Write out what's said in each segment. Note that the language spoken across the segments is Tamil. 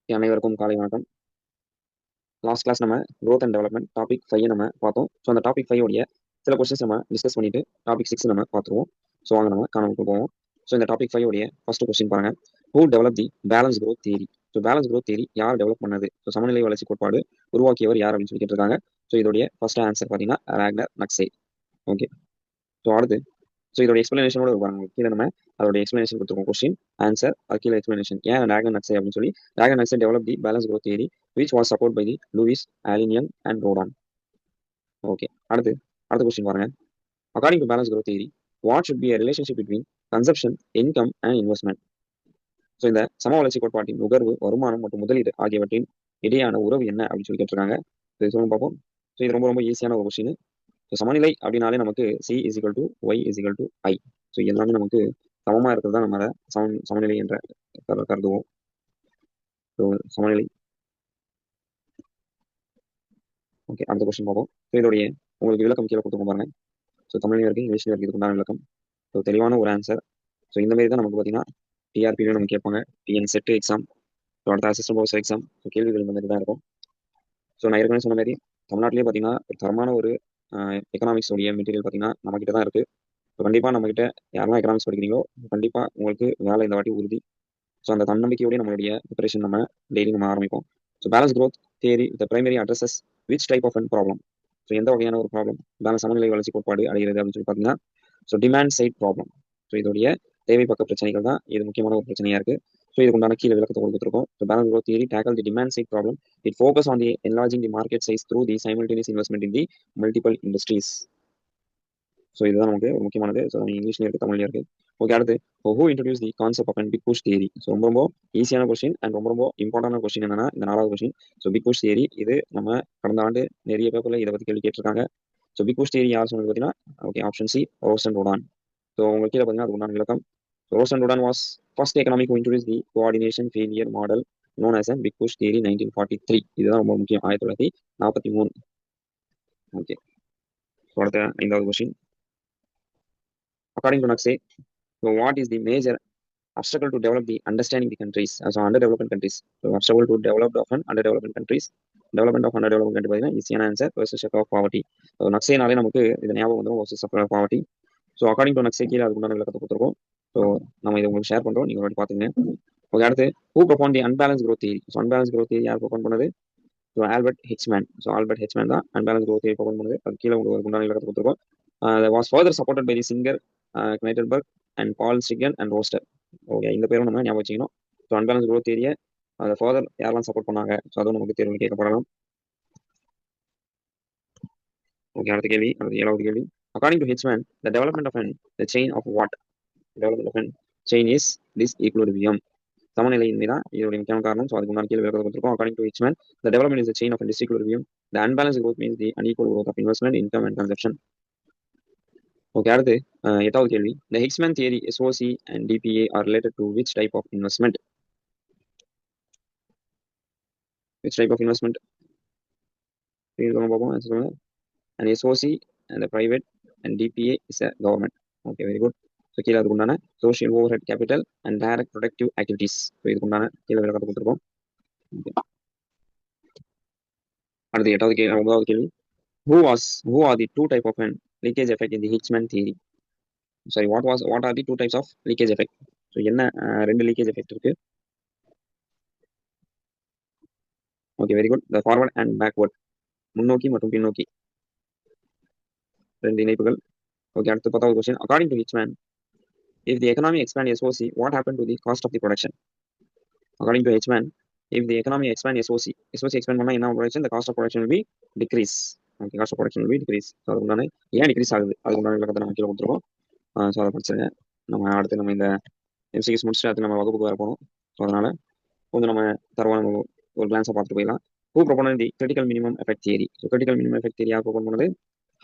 அனைவருக்கும் காலை வணக்கம். லாஸ்ட் கிளாஸ் நம்ம growth அண்ட் டெவலப்மெண்ட் டாபிக் 5 நம்ம பார்த்தோம். ஸோ அந்த டாபிக் 5 உடைய சில கொஸ்டின்ஸ் நம்ம டிஸ்கஸ் பண்ணிட்டு டாபிக் 6 நம்ம பார்த்துருவோம். ஸோ வாங்க நம்ம காணொலிக்கு போவோம். ஸோ இந்த டாபிக் 5 உடைய ஃபர்ஸ்ட் கொஸ்டின் பாருங்க. Who develop the balance growth theory? So balance growth theory யார் டெவலப் பண்ணது? ஸோ சமநிலை வளர்ச்சி கோட்பாடு உருவாக்கியவர் யார் அப்படின்னு சொல்லி கேட்டிருக்காங்க. ஸோ இதோடைய ஃபர்ஸ்ட் ஆன்சர் பார்த்தீங்கன்னா ராக்னர் நக்சே. ஓகே. ஸோ அடுத்து இதோட எக்ஸ்பிளனேஷனோட பாருங்க. கீழே நம்ம அதோட எக்ஸ்பிளனேஷன் கொடுத்துருக்கோம். கொஸ்டின் ஆன்சர் அது கீழே எக்ஸ்பிளனேஷன். ஏன் ராகன் நக்சே அப்படின்னு சொல்லி Ragnar Nurkse develop the balance growth theory which was support by the Louis ஆலினியன் அண்ட் ரோடான். ஓகே. அடுத்த கொஸ்டின் பாருங்க. According to balance growth theory what should be a relationship between consumption, income and investment? So இந்த சம வளர்ச்சி கோட்பாட்டின் நுகர்வு, வருமானம் மற்றும் முதலீடு ஆகியவற்றின் இடையான உறவு என்ன அப்படின்னு சொல்லி கேட்டிருக்காங்க. இது சொல்லுங்க பார்ப்போம். ஸோ இது ரொம்ப ரொம்ப ஈஸியான ஒரு கொஸ்டின். ஸோ சமநிலை அப்படின்னாலே நமக்கு C is equal to Y is equal to I. So எல்லாமே நமக்கு சமமா இருக்கிறது தான் நம்ம அதை சமநிலை என்ற கருதுவோம். ஸோ சமநிலை. ஓகே. அடுத்த கொஸ்டின் பார்ப்போம். ஸோ இதோடைய உங்களுக்கு விளக்கம் கீழே கொடுத்துருக்கோம் பாருங்க. ஸோ தமிழ்லையும் இருக்கு, இங்கிலீஷ்லையும் இருக்கு. இதுக்குண்டான விளக்கம். ஸோ தெளிவான ஒரு ஆன்சர். ஸோ இந்த மாதிரி தான் நமக்கு பார்த்தீங்கன்னா டிஆர்பிலையும் நம்ம கேட்பாங்க. டிஎன் செட் எக்ஸாம், ஸோ அடுத்த அசிஸ்டன்ட் ப்ரொஃபசர் எக்ஸாம், ஸோ கேள்விகள் இந்த மாதிரி தான் இருக்கும். ஸோ நான் ஏற்கனவே சொன்ன மாதிரி தமிழ்நாட்டிலேயே பார்த்தீங்கன்னா ஒரு தரமான ஒரு எக்கனாமிக்ஸ் உடைய மெட்டீரியல் பார்த்தீங்கன்னா நம்மகிட்ட தான் இருக்கு. ஸோ கண்டிப்பாக நம்மகிட்ட யாரெல்லாம் எக்கனாமிக்ஸ் படிக்கிறீங்களோ கண்டிப்பாக உங்களுக்கு வேலை இந்த வாட்டி உறுதி. ஸோ அந்த தன்னம்பிக்கையோடய நம்மளுடைய ப்ரிப்பரேஷன் நம்ம டெய்லி நம்ம ஆரம்பிப்போம். So balance growth theory the primary addresses which type of an problem? So எந்த வகையான ஒரு ப்ராப்ளம் பேலன்ஸ் சமநிலை வளர்ச்சி கோட்பாடு அடைகிறது அப்படின்னு சொல்லி பார்த்தீங்கன்னா so demand side problem. So இதோடைய தேவை பக்க பிரச்சனைகள் தான் இது முக்கியமான ஒரு பிரச்சனையா இருக்கு. ஸோ இதுக்கு உண்டான கீழே விளக்கத்தை கொடுத்துருக்கோம். So balance growth theory tackle the demand side problem. It focus on the enlarging the market size through the simultaneous investment in the multiple industries. So இதுதான் நமக்கு ஒரு முக்கியமானது. ஸோ இங்கிலீஷ்லையும் இருக்கு, தமிழ்லையும் இருக்கு. ஓகே. அடுத்து who introduce the concept of and big push theory? So ரொம்ப ரொம்ப ஈஸியான கொஸ்டின் அண்ட் ரொம்ப ரொம்ப இம்பார்ட்டன்டான கொஸ்டின் என்னன்னா இந்த 4வது question. So big push theory இது நம்ம கடந்த ஆண்டு நிறைய பேப்பர்ல இதை பத்தி கேள்வி கேட்டிருக்காங்க. ஸோ பிக் புஷ் தியரி யார் சொன்னது பார்த்தீங்கன்னா okay option C Rose and Rodan. So உங்களுக்கு கீழே பார்த்தீங்கன்னா அதுக்கு உண்டான விளக்கம். Rose and Rodan was first economic who introduced the coordination failure model known as a big push theory 1943. இதுதான் ரொம்ப முக்கியம், 1943. ஓகே. ஸோ அடுத்த 5வது question. According to Nurkse so what is the major obstacle to develop the understanding the countries as underdeveloped countries? So obstacle to develop of an underdeveloped countries, development of underdeveloped country பார்த்தீங்கன்னா ஈஸியான answer versus of poverty. So நக்சேனாலே நமக்கு இது ஞாபகம் வந்துடும், versus of poverty. So according to Nurkse கீழே அதுக்குண்டான விளக்கத்தை கொடுத்துருக்கோம். ஸோ நம்ம இதை உங்களுக்கு ஷேர் பண்ணுறோம், நீங்கள் ஒரு பார்த்துங்க. ஓகே. அடுத்து who propound the unbalance growth theory? So unbalance growth theory யார் ப்ரொபோன் பண்ணது? So Albert Hirschman. So Albert Hirschman தான் அன்பேலன்ஸ் growth theory ப்ரொபோன் பண்ணது. அது கீழே உங்களுக்கு உண்டான விளக்கத்தை கொடுத்துருக்கோம். Was further supported by the Singer Knightberg and Paul Stigan and Roster. Okay. இந்த பேரும் நம்ம ஞாபகம் வச்சுக்கணும். ஸோ அன்பேலன்ஸ் growth தியரியை அதை ஃபர்தர் யாரெல்லாம் சப்போர்ட் பண்ணாங்க? ஸோ அதுவும் நமக்கு தேர்வு கேட்கப்படலாம். ஓகே. அடுத்த கேள்வி, அடுத்த 7வது கேள்வி. According to Hirschman the development of the chain of what? Development of chain is this equilibrium. சமநிலையின்மை தான் இதோட முக்கியமான காரணம். ஸோ அதுக்கு முன்னாடி கேள்வி விளக்கத்தை கொடுத்துருக்கோம். According to Hirschman the development is the chain of disequilibrium. The unbalance growth means the unequal growth of investment, income and consumption. Okay. அடுத்து 8வது கேள்வி. The Hickman theory, SOC and DPA are related to which type of investment? Which type of investment? பார்ப்போம். And SOC and the private and DPA is a government. Okay, very good. So கீழே அதுக்கு உண்டான social over head capital and direct productive activities. So இதுக்கு உண்டான கீழே விளக்கத்தை கொடுத்துருக்கோம். அடுத்து 9வது கேள்வி. Who are the two type of an leakage effect in the Hickman theory? Sorry, what are the two types of leakage effect? So என்ன ரெண்டு லீக்கேஜ் எஃபெக்ட் இருக்கு? Okay, very good. The forward and backward, முன்னோக்கி மற்றும் பின்னோக்கி ரெண்டு இணைப்புகள். ஓகே. அடுத்து 10வது question. According to Hirschman if the economy expand SOC what happened to the cost of the production? According to Hman, if the economy expand SOC expand பண்ணா என்ன production, the cost of production will be decrease. Okay, cost of production will be decrease. So அதுக்கு உண்டான ஏன் டிக்ரீஸ் ஆகுது அதுக்கு உண்டான விளக்கத்தை நம்ம கீழே கொடுத்துருக்கோம். ஸோ அதை படிச்சிருங்க. நம்ம அடுத்து நம்ம இந்த எம்சிக்ஸ் முடிச்சுட்டு அடுத்து நம்ம வகுப்புக்கு வர போகணும். ஸோ அதனால கொஞ்சம் நம்ம தரவான ஒரு கிளான்ஸாக பார்த்துட்டு போயிடலாம். Who propound the critical minimum effect theory? So critical minimum effect theory யார் ப்ரொபோன் பண்ணது?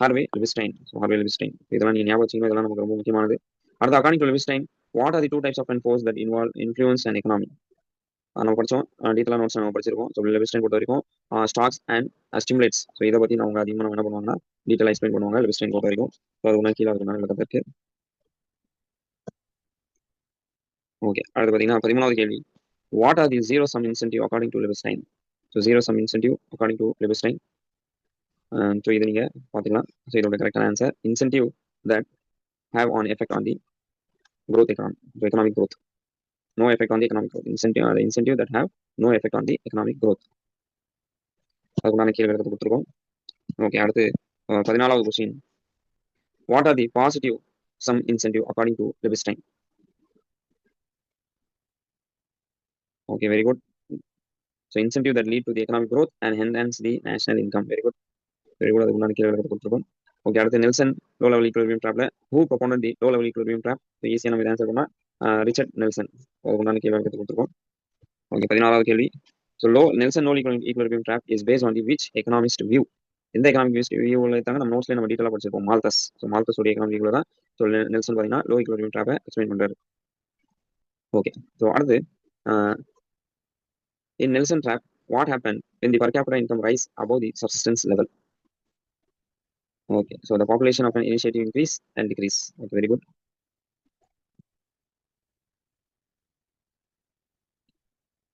Harvey Leibenstein. So Harvey Leibenstein இதெல்லாம் நீங்கள் ஞாபகம் வச்சுக்கணும், இதெல்லாம் நமக்கு ரொம்ப முக்கியமானது. அடுத்து according to Leibenstein what are the two types of an force that involve influence and economy? நம்ம படித்தோம், டீட்டெயிலாக நோட்ஸ் நம்ம படிச்சிருக்கோம். ஸோ லெவிஸ்டைன் பொறுத்த வரைக்கும் ஸ்டாக்ஸ் அண்ட் ஸ்டிமுலேட்ஸ். ஸோ இதை பற்றி அவங்க அதிகமாக நம்ம என்ன பண்ணுவாங்கன்னா டீட்டெயிலாக எக்ஸ்பிளைன் பண்ணுவாங்க லெவிஸ்டைன் பொறுத்த வரைக்கும். ஸோ அது ஒன்றா கீழே அதுக்கு விளக்கத்தை இருக்கு. ஓகே. அடுத்து பார்த்தீங்கன்னா 13வது கேள்வி. What are the zero sum incentive according to Levestein? So zero sum incentive according to Levestein. So இது நீங்க பாத்துக்கலாம். ஸோ இதோட கரெக்டான answer incentive that have on effect on the growth economic growth. No effect on the economic growth. Incentive that have no effect on the economic growth. அதுக்குண்டான கேள்வி எடுத்து கொடுத்துருக்கோம். ஓகே, அடுத்து 14வது question. What are the positive sum incentive according to Leibenstein? Okay, very good. So incentive that lead to the economic growth and enhance the national income. Very good, very good. அதுக்குண்டான கேள்வி எடுத்து கொடுத்துருக்கோம். ஓகே, அடுத்து நெல்சன் லோ லெவல் ஈக்குலிபிரியம் ட்ராப்ல who proponent the low level equilibrium trap? ஈஸியாக நம்ம ஆன்சர் பண்ணா ரிச்சர்ட் நெல்சன். அதுக்குண்டான கேள்வி எடுத்து கொடுத்துருக்கோம். ஓகே, 14வது கேள்வி. So Nelson low equilibrium drop is based on the which economist view? எந்த எக்கனாமிக் வியூவில் தாங்க நம்ம நோட்ஸ்ல நம்ம டீட்டெயிலாக படிச்சிருப்போம். மால்தஸ். ஸோ மால்தஸ் உடைய எக்கனாமிக் வியூவில் தான் ஸோ நெல்சன் பார்த்தீங்கன்னா லோ ஈக்குலிபிரியம் ட்ராப்பை எக்ஸ்பிளைன் பண்றாரு. ஓகே, ஸோ அடுத்து in Nelson trap, what happened when the per capita income rise above the subsistence level? Okay, so the population of an initiative increase and decrease. Okay, very good.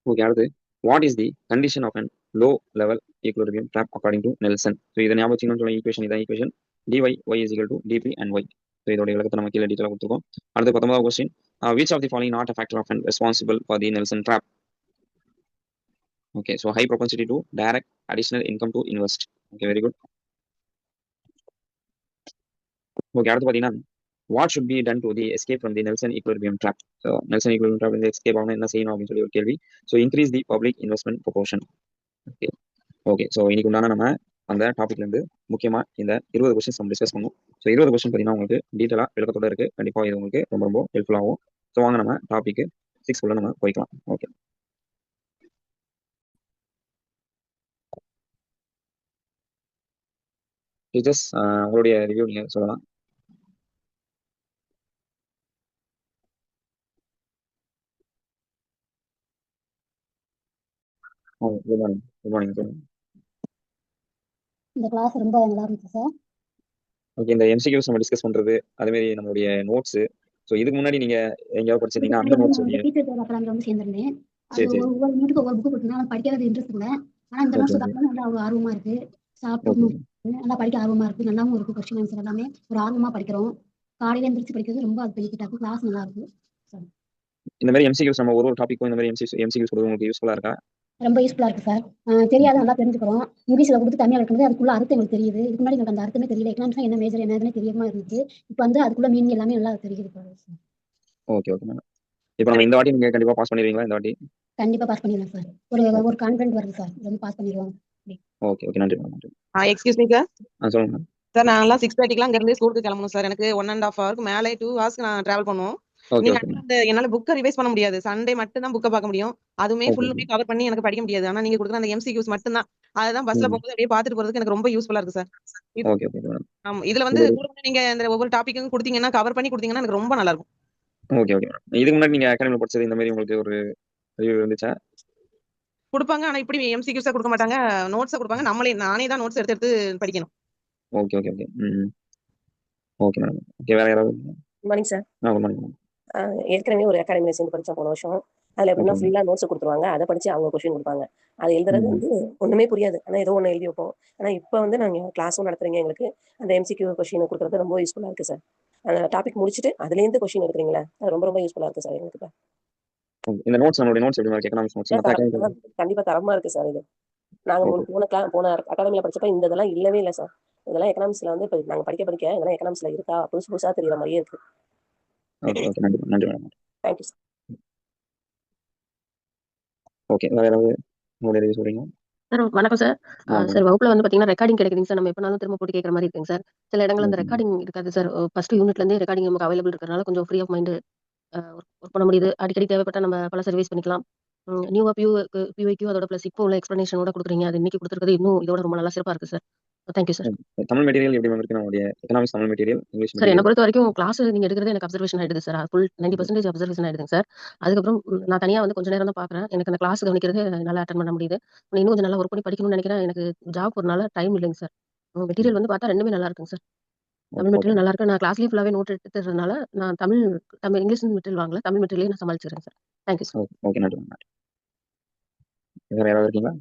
Okay, அடுத்து what is the condition of an low level equilibrium trap according to Nelson? So இதை ஞாபகம் வச்சுக்கணும்னு சொல்ல ஈக்குவேஷன் இதான் equation dy y is equal to dp and y. So இதோட விளக்கத்தை நம்ம கீழே டீட்டெயிலாக கொடுத்துருக்கோம். அடுத்து 19வது question. Which of the following not a factor of an responsible for the Nelson trap? Okay, so high propensity to direct additional income to invest. Okay, very good. Okay, அடுத்து பார்த்தீங்கன்னா what should be done to the escape from the Nelson equilibrium trap? So Nelson equilibrium trap இந்த escape ஆகணும் என்ன செய்யணும் அப்படின்னு சொல்லி ஒரு கேள்வி. So increase the public investment proportion. Okay, okay. So இன்னைக்கு உண்டான நம்ம அந்த டாபிக்ல இருந்து முக்கியமா இந்த 20 கொஸ்டின்ஸ் நம்ம டிஸ்கஸ் பண்ணுவோம். ஸோ 20 கொஸ்டின் பார்த்தீங்கன்னா உங்களுக்கு டீட்டெயிலாக விளக்கத்தோட இருக்கு. கண்டிப்பாக இது உங்களுக்கு ரொம்ப ரொம்ப ஹெல்ப்ஃபுல் ஆகும். ஸோ வாங்க நம்ம டாபிக் 6 உள்ள நம்ம போய்க்கலாம். ஓகே, டீச்சர்ஸ் உங்களுடைய ரிவ்யூ நீங்க சொல்லலாம். Good morning, good morning. இந்த கிளாஸ் ரொம்ப நல்லா இருந்துச்சு சார். ஓகே, இந்த எம்சிக்யூஸ் நம்ம டிஸ்கஸ் பண்றது அதே மாதிரி நம்மளுடைய நோட்ஸ். ஸோ இதுக்கு முன்னாடி நீங்க எங்கேயாவது படிச்சிருந்தீங்கன்னா அந்த நோட்ஸ் டீச்சர் கிளாஸ்ல வந்து சேர்ந்திருந்தேன். அது சரி சரி ஒவ்வொரு யூனிட்டுக்கு ஒவ்வொரு புக் கொடுத்தா படிக்கிறது இன்ட்ரெஸ்ட் இல்லை. ஆனா இந்த ஓகே வருஷம் வந்து அவ்வளவு ஆர்வமா இருக்கு. சாப்பிட்டு ஓகே நல்லா படிக்க ஆர்வமா இருக்கு. நல்லாவும் இருக்கு. கொஸ்டின் ஆன்சர் எல்லாமே ஒரு ஆர்வமா படிக்கிறோம். காலையில எந்திரிச்சு படிக்கிறது ரொம்ப அது பெனிஃபிட்டா இருக்கு. கிளாஸ் நல்லா இருக்கு. இந்த மாதிரி எம்சிக்யூஸ் நம்ம ஒரு டாபிக்கும் இந்த மாதிரி எம்சிக்யூஸ் கொடுத்து உங்களுக்கு யூஸ்ஃபுல்லா இருக்கா? ரொம்ப யூஸ்ஃபுல்லா இருக்கு சார். தெரியாத நல்லா தெரிஞ்சுக்கிறோம். இங்கிலீஷ்ல கொடுத்து தமிழ்ல வைக்கிறது அதுக்குள்ள அர்த்தம் எங்களுக்கு தெரியுது. இதுக்கு முன்னாடி எனக்கு அந்த அர்த்தமே தெரியல. எக்கனாமிக்ஸ் என்ன மேஜர் என்னதுன்னு தெரியாம இருந்துச்சு. இப்போ வந்து அதுக்குள்ள மீனிங் எல்லாமே நல்லா தெரியுது. Okay okay madam. இப்போ நம்ம இந்த வாட்டி நீங்க கண்டிப்பா பாஸ் பண்ணிடுவீங்களா? இந்த வாட்டி கண்டிப்பா பாஸ் பண்ணிடுவேன் சார். ஒரு கான்ஃபிடன்ட் வருது சார். ரொம்ப பாஸ் பண்ணிடுவோம். ஓகே ஓகே, நன்றி மேடம், நன்றி. Excuse me sir. சொல்லுங்க மேடம். சார் நான்லாம் 6:30க்குலாம் இங்க இருந்து ஸ்கூலுக்கு கிளம்பணும் சார். எனக்கு 1.5 ஹவருக்கு மேலே 2 ஹவர்ஸ்க்கு நான் டிராவல் பண்ணுவோம். ஓகே நீங்க ஓகே அந்த என்னால புக்கை ரிவைஸ் பண்ண முடியாது. சண்டே மட்டும் தான் புக்கை பார்க்க முடியும். அதுவுமே ஓகே ஃபுல்லுமே கவர் பண்ணி எனக்கு படிக்க முடியாது. ஆனா நீங்க கொடுக்குற அந்த எம்சிக்யூஸ் மட்டும் தான். அதான் பஸ்ல போகும்போது அப்படியே பார்த்துட்டு போறதுக்கு எனக்கு ரொம்ப யூஸ்ஃபுல்லா இருக்கு சார். Okay okay madam. ஆமா, இதுல வந்து கூட நீங்க இந்த ஒவ்வொரு டாபிக்கும் கொடுத்தீங்கன்னா கவர் பண்ணி கொடுத்தீங்கன்னா எனக்கு ரொம்ப நல்லா இருக்கும். Okay okay madam. இதுக்கு முன்னாடி நீங்க அகாடமில படிச்சது இந்த மாதிரி உங்களுக்கு ஒரு ரிவ்யூ இருந்துச்சா? கொடுப்பாங்க. ஆனா இப்படி எம்சிக்யூஸா கொடுக்க மாட்டாங்க. நோட்ஸை கொடுப்பாங்க. நானே தான் நோட்ஸ் எடுத்து எடுத்து படிக்கணும். Okay okay okay. Okay madam. Okay, வேற யாராவது? Good morning sir. Good morning. ஏற்கனவே ஒரு அகாடமில சேர்ந்து படிச்சோம் போன வருஷம். அதுல எப்படின்னா ஃபுல்லா நோட்ஸ் கொடுத்துருவாங்க. அதை படிச்சு அவங்க கொஸ்டின் கொடுப்பாங்க. அது எழுதுறது வந்து ஒண்ணுமே புரியாது. ஆனா ஏதோ ஒண்ணு எழுதி வைப்போம். ஆனா இப்ப வந்து நாங்க கிளாஸும் நடத்துறீங்க. எங்களுக்கு அந்த எம்சிக்யூ கொஸ்டின் கொடுக்கறது ரொம்ப யூஸ்ஃபுல்லா இருக்கு சார். அந்த டாபிக் முடிச்சுட்டு அதுல இருந்து கொஸ்டின் எடுக்கிறீங்களா, அது ரொம்ப ரொம்ப யூஸ்ஃபுல்லா இருக்கு சார் எங்களுக்கு. இந்த நோட்ஸ் நம்மளுடைய நோட்ஸ் எப்படி இருக்கு? எக்கனாமிக்ஸ் நோட்ஸ் கண்டிப்பா தரமா இருக்கு சார். இது நாங்க போன அகாடமில படிச்சப்ப இந்த இதெல்லாம் இல்லவே இல்லை சார். இதெல்லாம் எக்கனாமிக்ஸ்ல வந்து இப்ப நாங்க படிக்க படிக்க இதெல்லாம் எக்கனாமிக்ஸ்ல இருக்கா புதுசு புதுசா தெரியற மாதிரியே இருக்கு. ஓகே ஓகே, நன்றி நன்றி மேடம். Thank you sir. ஓகே, வேற யாராவது உங்களுடைய ரிவ்யூ சொல்றீங்க? சார் வணக்கம் சார். சார் வகுப்புல வந்து பாத்தீங்கன்னா ரெக்கார்டிங் கிடைக்குதுங்க சார். நம்ம எப்பனாலும் திரும்ப போட்டு கேட்கற மாதிரி இருக்குங்க சார். சில இடங்கள்ல அந்த ரெக்கார்டிங் இருக்காது சார். ஃபர்ஸ்ட் யூனிட்ல இருந்தே ரெக்கார்டிங் நமக்கு அவைலபிள் இருக்கறனால கொஞ்சம் ஃப்ரீ ஆஃப் மைண்ட் ஒர்க் பண்ண முடியுது. அடிக்கடி தேவைப்பட்டா நம்ம பல சர்வீஸ் பண்ணிக்கலாம். நியூவா பியூஐக்யூ அதோட பிளஸ் இப்போ உள்ள எக்ஸ்பிளனேஷனோட கொடுக்குறீங்க. அது இன்னைக்கு கொடுத்துருக்கிறது இன்னும் இதோட ரொம்ப நல்லா சிறப்பா இருக்கு sir. Thank you sir. Tamil material எப்படி இருக்கு? நம்மளுடைய economics Tamil material, English sir என்ன பொறுத்த வரைக்கும் கிளாஸ் நீங்க எடுக்கிறது எனக்கு அப்சர்வேஷன் ஆயிடுது சார். ஃபுல் 90% அப்சர்வேஷன் ஆயிடுதுங்க சார். அதுக்கப்புறம் நான் தனியா வந்து கொஞ்ச நேரம் தான் பாக்குறேன். எனக்கு அந்த கிளாஸ் கவனிக்கிறது நல்லா அட்டன் பண்ண முடியுது. இன்னும் கொஞ்சம் நல்லா ஒர்க் பண்ணி படிக்கணும்னு நினைக்கிறேன். எனக்கு ஜாப் ஒரு நாள் டைம் இல்லைங்க சார். மெட்டீரியல் வந்து பார்த்தா ரெண்டுமே நல்லா இருக்குங்க சார். தமிழ் மெட்டீரியல் நல்லா இருக்கு. நான் கிளாஸ்லயே ஃபுல்லாவே நோட் எடுத்துறதுனால நான் தமிழ் இங்கிலீஷ் மெட்டீரியல் வாங்கல. தமிழ் மெட்டீரியலே நான் சமாளிச்சிடுறேன் சார். Thank you sir. ஓகே, நன்றி. வேற யாராவது இருக்கீங்களா?